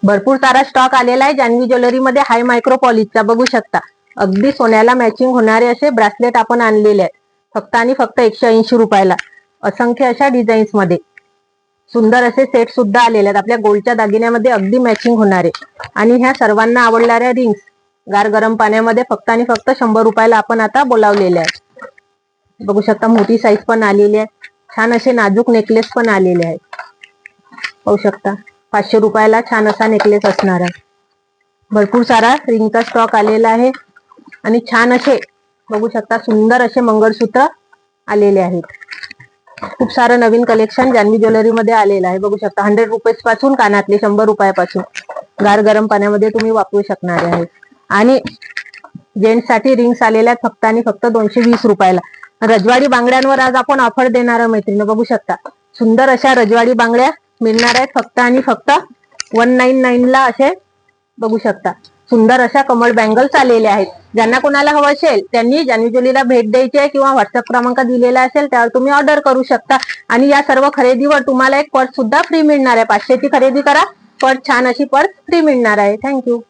भरपूर सारा स्टॉक आलेला आहे जान्हवी ज्वेलरी मध्ये हाय मायक्रो पॉलिशचा. बघू शकता अगदी सोन्याला मॅचिंग होणारे असे ब्रासलेट आपण आणलेले आहेत फक्त आणि फक्त 180 रुपयाला. असंख्य अशा डिझाईन्स मध्ये सुंदर असे सेट सुद्धा आलेले आहेत आपल्या गोल्डच्या दागिन्यामध्ये अगदी मॅचिंग होणारे. आणि ह्या सर्वांना आवडणाऱ्या रिंग्स गार गरम पाण्यामध्ये फक्त आणि फक्त 100 रुपयाला आपण आता बोलावलेले आहेत. बघू शकता मोठी साईज पण आलेली आहे. छान असे नाजूक नेकलेस पण आलेले आहेत. पाहू शकता 500 रुपयाला छान असा नेकलेस असणार आहे. भरपूर सारा रिंगचा स्टॉक आलेला आहे आणि छान असे बघू शकता सुंदर असे मंगळसूत्र आलेले आहेत. खूप सारं नवीन कलेक्शन जान्हवी ज्वेलरी मध्ये आलेलं आहे. बघू शकता 100 रुपये पासून कानातले 100 रुपयापासून गार गरम पाण्यामध्ये तुम्ही वापरू शकणारे आहेत. आणि जेंट्स साठी रिंग्स आलेल्या आहेत फक्त आणि फक्त 220 रुपयाला. रजवाडी बांगड्यांवर आज आपण ऑफर देणार आहे मैत्रिणी. बघू शकता सुंदर अशा रजवाडी बांगड्या मिळणार आहेत फक्त आणि फक्त 199 ला. असे बघू शकता सुंदर अशा कमळ बँगल्स आलेल्या आहेत. ज्यांना कोणाला हवं असेल त्यांनी जान्हवी ज्वेलरीला भेट द्यायची आहे किंवा व्हॉट्सअप क्रमांक दिलेला असेल त्यावर तुम्ही ऑर्डर करू शकता. आणि या सर्व खरेदीवर तुम्हाला एक पर्स सुद्धा फ्री मिळणार आहे. 500 ची खरेदी करा पर्स छान अशी पर्स फ्री मिळणार आहे. थँक्यू.